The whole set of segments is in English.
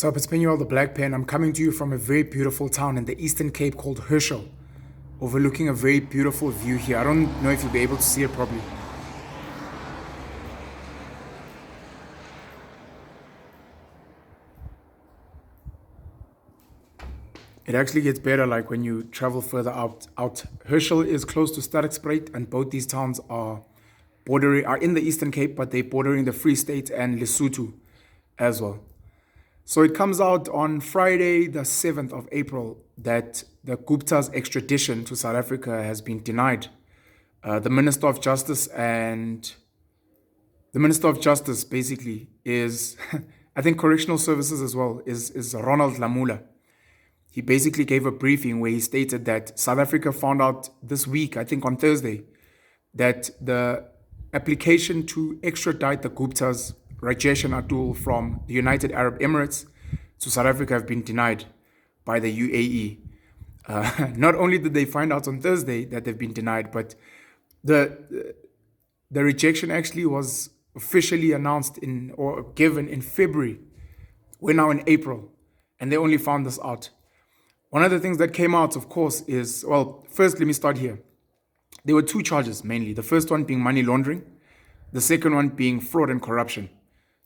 What's up? It's Penuel the Black Pen. I'm coming to you from a very beautiful town in the Eastern Cape called Herschel, overlooking a very beautiful view here. I don't know if you'll be able to see it properly. It actually gets better like when you travel further out. Herschel is close to Sterkspruit, and both these towns are in the Eastern Cape, but they're bordering the Free State and Lesotho as well. So it comes out on Friday, the 7th of April, that the Gupta's extradition to South Africa has been denied. The Minister of Justice basically is, I think Correctional Services as well, is Ronald Lamula. He basically gave a briefing where he stated that South Africa found out this week, I think on Thursday, that the application to extradite the Guptas, Rajesh and Atul, from the United Arab Emirates to South Africa have been denied by the UAE. Not only did they find out on Thursday that they've been denied, but the rejection actually was officially announced or given in February. We're now in April, and they only found this out. One of the things that came out, of course, is, well, first let me start here. There were two charges mainly. The first one being money laundering, the second one being fraud and corruption.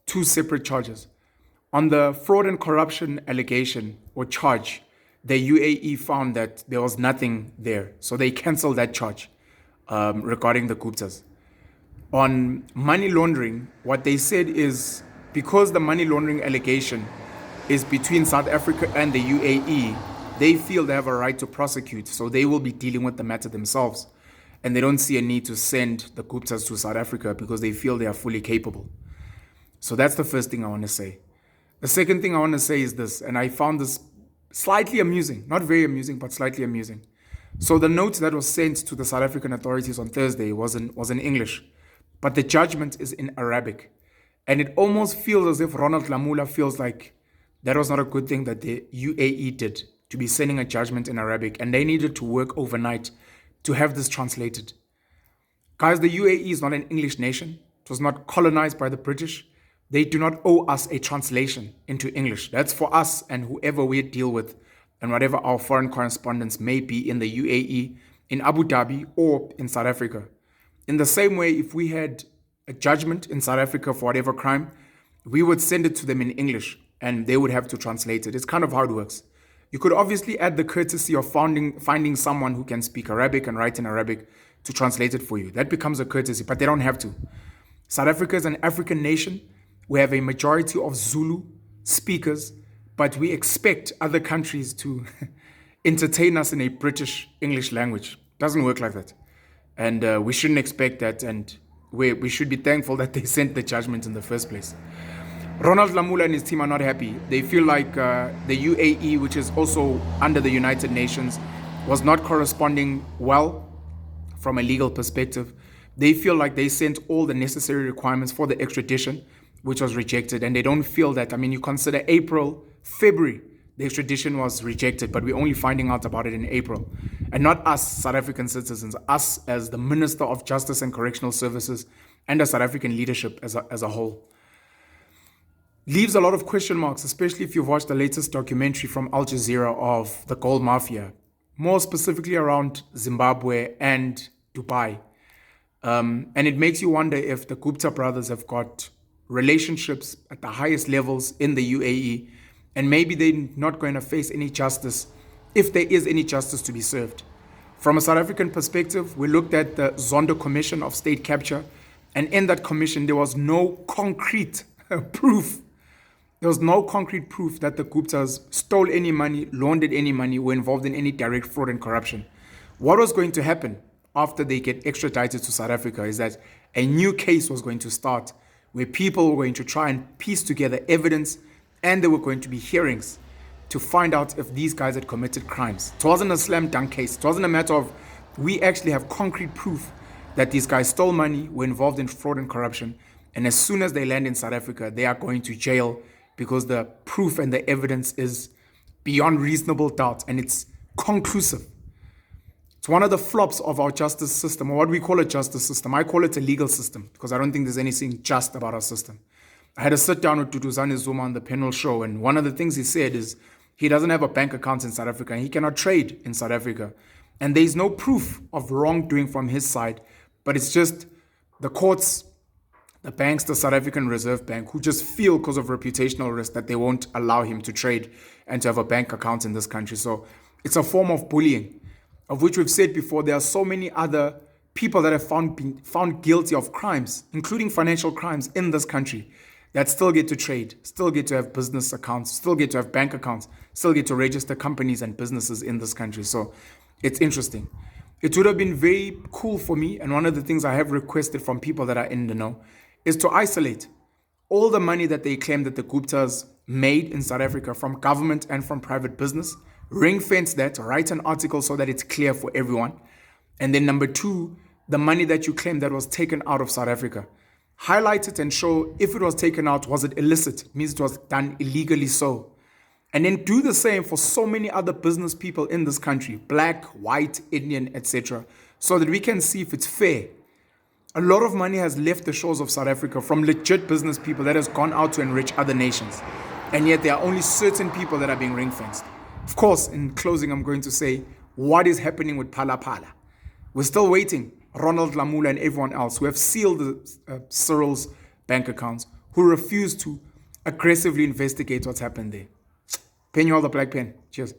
Two separate charges. On the fraud and corruption allegation or charge, the UAE found that there was nothing there. So they cancelled that charge regarding the Guptas. On money laundering, what they said is because the money laundering allegation is between South Africa and the UAE, they feel they have a right to prosecute. So they will be dealing with the matter themselves. And they don't see a need to send the Guptas to South Africa because they feel they are fully capable. So that's the first thing I want to say. The second thing I want to say is this, and I found this slightly amusing, not very amusing, but slightly amusing. So the note that was sent to the South African authorities on Thursday was in English, but the judgment is in Arabic. And it almost feels as if Ronald Lamula feels like that was not a good thing that the UAE did, to be sending a judgment in Arabic, and they needed to work overnight to have this translated. Guys, the UAE is not an English nation. It was not colonized by the British. They do not owe us a translation into English. That's for us and whoever we deal with and whatever our foreign correspondents may be in the UAE, in Abu Dhabi, or in South Africa. In the same way, if we had a judgment in South Africa for whatever crime, we would send it to them in English and they would have to translate it. It's kind of how it works. You could obviously add the courtesy of finding someone who can speak Arabic and write in Arabic to translate it for you. That becomes a courtesy, but they don't have to. South Africa is an African nation. We have a majority of Zulu speakers, but we expect other countries to entertain us in a British English language. It doesn't work like that. And we shouldn't expect that, and we should be thankful that they sent the judgment in the first place. Ronald Lamula and his team are not happy. They feel like the UAE, which is also under the United Nations, was not corresponding well from a legal perspective. They feel like they sent all the necessary requirements for the extradition, which was rejected. And they don't feel that, you consider April, February, the extradition was rejected, but we're only finding out about it in April. And not us, South African citizens, us as the Minister of Justice and Correctional Services and the South African leadership as a whole. Leaves a lot of question marks, especially if you've watched the latest documentary from Al Jazeera of the gold mafia, more specifically around Zimbabwe and Dubai. And it makes you wonder if the Gupta brothers have got relationships at the highest levels in the UAE, and maybe they're not going to face any justice if there is any justice to be served. From a South African perspective, we looked at the Zondo Commission of State Capture, and in that commission, there was no concrete proof. There was no concrete proof that the Guptas stole any money, laundered any money, were involved in any direct fraud and corruption. What was going to happen after they get extradited to South Africa is that a new case was going to start where people were going to try and piece together evidence, and there were going to be hearings to find out if these guys had committed crimes. It wasn't a slam dunk case. It wasn't a matter of we actually have concrete proof that these guys stole money, were involved in fraud and corruption, and as soon as they land in South Africa, they are going to jail because the proof and the evidence is beyond reasonable doubt, and it's conclusive. It's one of the flops of our justice system, or what we call a justice system. I call it a legal system because I don't think there's anything just about our system. I had a sit down with Duduzane Zuma on the panel show, and one of the things he said is he doesn't have a bank account in South Africa and he cannot trade in South Africa. And there's no proof of wrongdoing from his side, but it's just the courts, the banks, the South African Reserve Bank, who just feel because of reputational risk that they won't allow him to trade and to have a bank account in this country. So it's a form of bullying, of which we've said before. There are so many other people that have been found guilty of crimes, including financial crimes in this country, that still get to trade, still get to have business accounts, still get to have bank accounts, still get to register companies and businesses in this country. So it's interesting. It would have been very cool for me, and one of the things I have requested from people that are in the know is to isolate all the money that they claim that the Guptas made in South Africa from government and from private business, ring fence that, write an article so that it's clear for everyone. And then number two, the money that you claim that was taken out of South Africa, highlight it and show if it was taken out, was it illicit? It means it was done illegally so. And then do the same for so many other business people in this country, black, white, Indian, etc., so that we can see if it's fair. A lot of money has left the shores of South Africa from legit business people that has gone out to enrich other nations. And yet there are only certain people that are being ring-fenced. Of course, in closing, I'm going to say, what is happening with Phala Phala? We're still waiting. Ronald Lamula and everyone else who have sealed Cyril's bank accounts, who refuse to aggressively investigate what's happened there. Pen you all the black pen. Cheers.